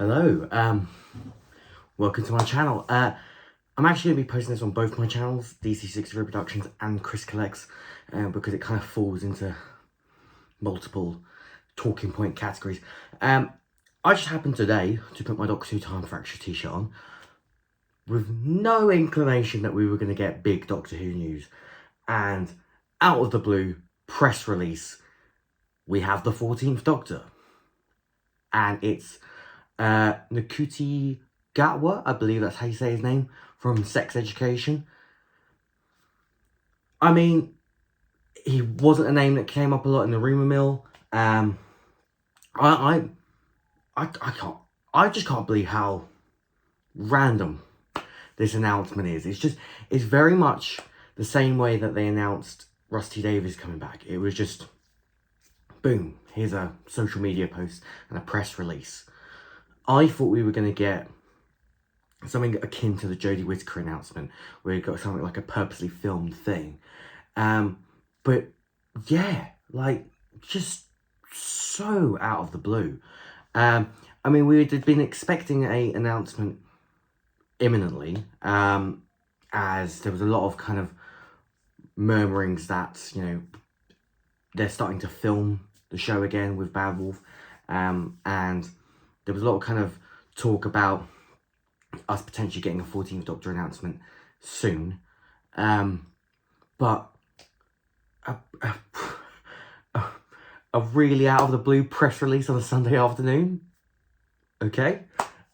Hello, welcome to my channel. I'm actually going to be posting this on both my channels, DC63 Productions and Chris Collects, because it kind of falls into multiple talking point categories. I just happened today to put my Doctor Who Time Fracture t-shirt on, with no inclination that we were going to get big Doctor Who news, and out of the blue, press release, we have the 14th Doctor, and it's Nakuti Gatwa, I believe that's how you say his name, from Sex Education. I mean, he wasn't a name that came up a lot in the rumour mill. I just can't believe how random this announcement is. It's very much the same way that they announced Rusty Davies coming back. It was just, boom, here's a social media post and a press release. I thought we were going to get something akin to the Jodie Whittaker announcement, where you got something like a purposely filmed thing. But yeah, like, just so out of the blue. I mean, we had been expecting a announcement imminently, as there was a lot of kind of murmurings that, you know, they're starting to film the show again with Bad Wolf, and there was a lot of kind of talk about us potentially getting a 14th Doctor announcement soon. But a really out of the blue press release on a Sunday afternoon, okay?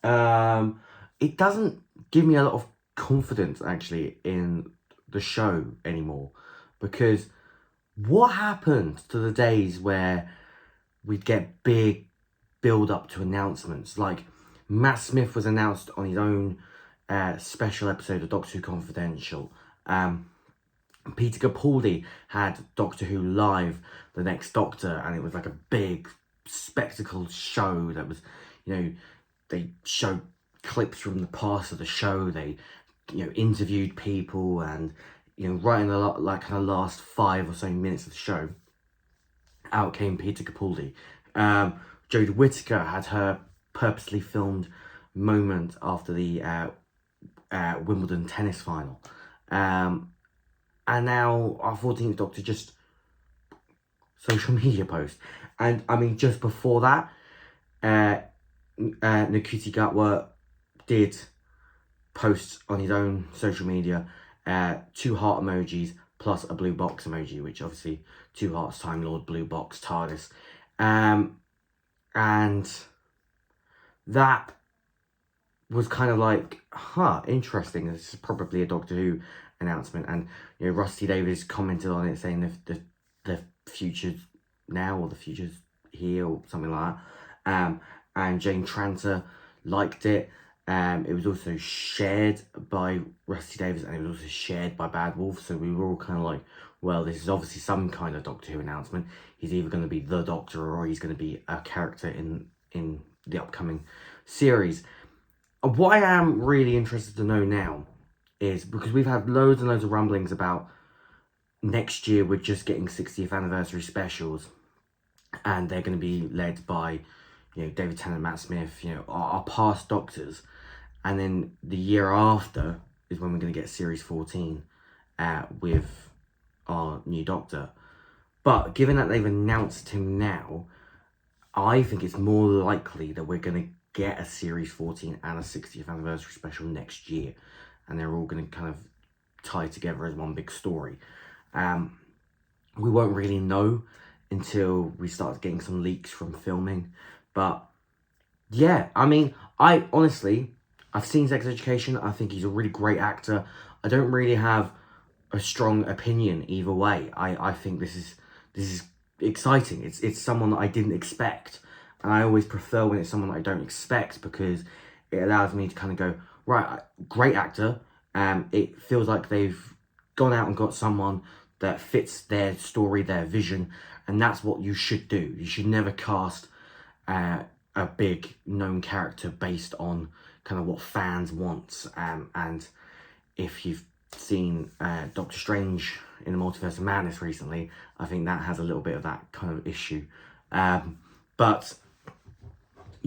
It doesn't give me a lot of confidence, actually, in the show anymore, because what happened to the days where we'd get big build-up to announcements? Like, Matt Smith was announced on his own special episode of Doctor Who Confidential. Peter Capaldi had Doctor Who Live, The Next Doctor, and it was like a big spectacle show that was, you know, they showed clips from the past of the show, they, you know, interviewed people, and, you know, right in the like kind of last 5 or so minutes of the show, out came Peter Capaldi. Jodie Whittaker had her purposely filmed moment after the Wimbledon tennis final. And now our 14th Doctor just social media post. And I mean, just before that, Nakuti Gatwa did post on his own social media 2 heart emojis plus a blue box emoji, which obviously 2 hearts, Time Lord, blue box, TARDIS. And that was kind of like, interesting. This is probably a Doctor Who announcement. And, you know, Rusty Davies commented on it, saying the future's now, or the future's here, or something like that. And Jane Tranter liked it. It was also shared by Rusty Davies, and it was also shared by Bad Wolf. So we were all kind of like, well, this is obviously some kind of Doctor Who announcement. He's either going to be the Doctor, or he's going to be a character in the upcoming series. What I am really interested to know now is, because we've had loads and loads of rumblings about next year we're just getting 60th anniversary specials, and they're going to be led by, you know, David Tennant, Matt Smith, you know, our past Doctors. And then the year after is when we're going to get Series 14 with our new Doctor. But given that they've announced him now, I think it's more likely that we're going to get a Series 14 and a 60th anniversary special next year. And they're all going to kind of tie together as one big story. We won't really know until we start getting some leaks from filming. But yeah, I mean, I've seen Sex Education. I think he's a really great actor. I don't really have a strong opinion either way. I think this is exciting. It's someone that I didn't expect. And I always prefer when it's someone that I don't expect, because it allows me to kind of go, right, great actor. It feels like they've gone out and got someone that fits their story, their vision, and that's what you should do. You should never cast a big known character based on kind of what fans want. And if you've seen Doctor Strange in the Multiverse of Madness recently, I think that has a little bit of that kind of issue. But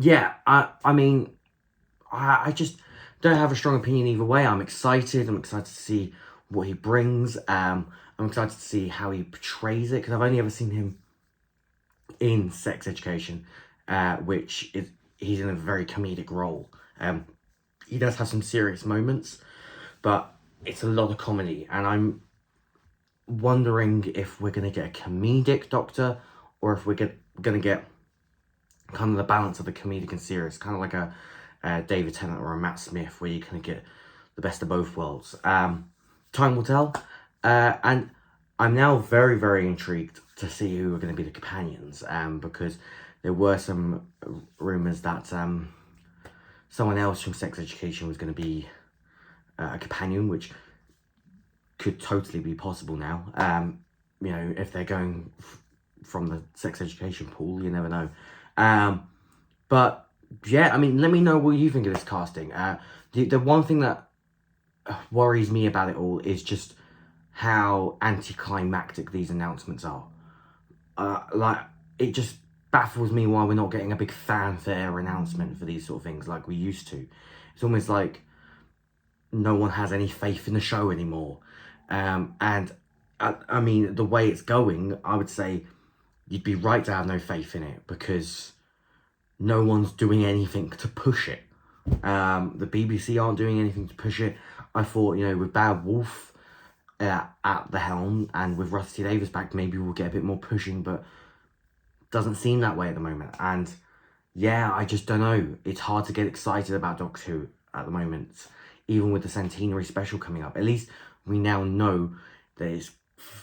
yeah, I mean, I just don't have a strong opinion either way. I'm excited. I'm excited to see what he brings. I'm excited to see how he portrays it, because I've only ever seen him in Sex Education, which is, he's in a very comedic role. He does have some serious moments, but it's a lot of comedy, and I'm wondering if we're going to get a comedic Doctor, or if we're going to get kind of the balance of the comedic and serious, kind of like a David Tennant or a Matt Smith, where you kind of get the best of both worlds. Time will tell, and I'm now very, very intrigued to see who are going to be the companions, because there were some rumours that someone else from Sex Education was going to be a companion, which could totally be possible now. You know, if they're going from the Sex Education pool, you never know. But yeah, I mean, let me know what you think of this casting. The one thing that worries me about it all is just how anticlimactic these announcements are. Like, it just baffles me why we're not getting a big fanfare announcement for these sort of things like we used to. It's almost like no one has any faith in the show anymore. And I mean, the way it's going, I would say you'd be right to have no faith in it, because no one's doing anything to push it. The BBC aren't doing anything to push it. I thought, you know, with Bad Wolf at the helm, and with Rusty Davies back, maybe we'll get a bit more pushing, but doesn't seem that way at the moment. And yeah, I just don't know. It's hard to get excited about Doctor Who at the moment, even with the centenary special coming up. At least we now know that it's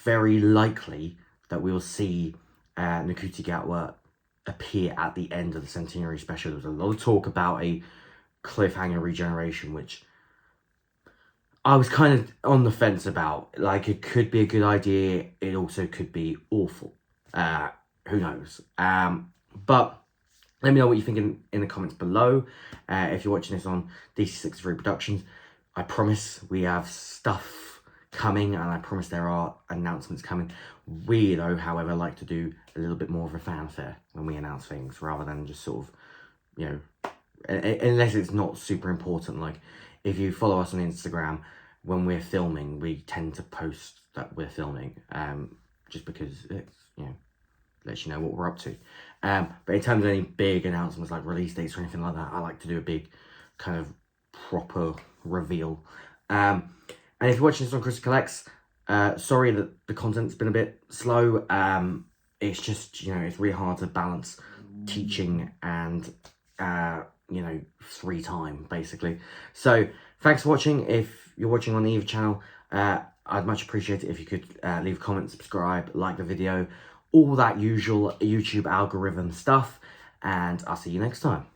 very likely that we'll see Ncuti Gatwa appear at the end of the centenary special. There was a lot of talk about a cliffhanger regeneration, which I was kind of on the fence about. Like, it could be a good idea, it also could be awful. Who knows? But let me know what you think in the comments below. If you're watching this on DC63 Productions, I promise we have stuff coming, and I promise there are announcements coming. We, though, however, like to do a little bit more of a fanfare when we announce things, rather than just sort of, you know, unless it's not super important. Like, if you follow us on Instagram, when we're filming, we tend to post that we're filming, just because it's, you know, lets you know what we're up to. But in terms of any big announcements like release dates or anything like that, I like to do a big kind of proper reveal. And if you're watching this on Crystal Collects, sorry that the content's been a bit slow. It's just, you know, it's really hard to balance teaching and, you know, free time, basically. So thanks for watching. If you're watching on the Eve channel, I'd much appreciate it if you could leave a comment, subscribe, like the video, all that usual YouTube algorithm stuff, and I'll see you next time.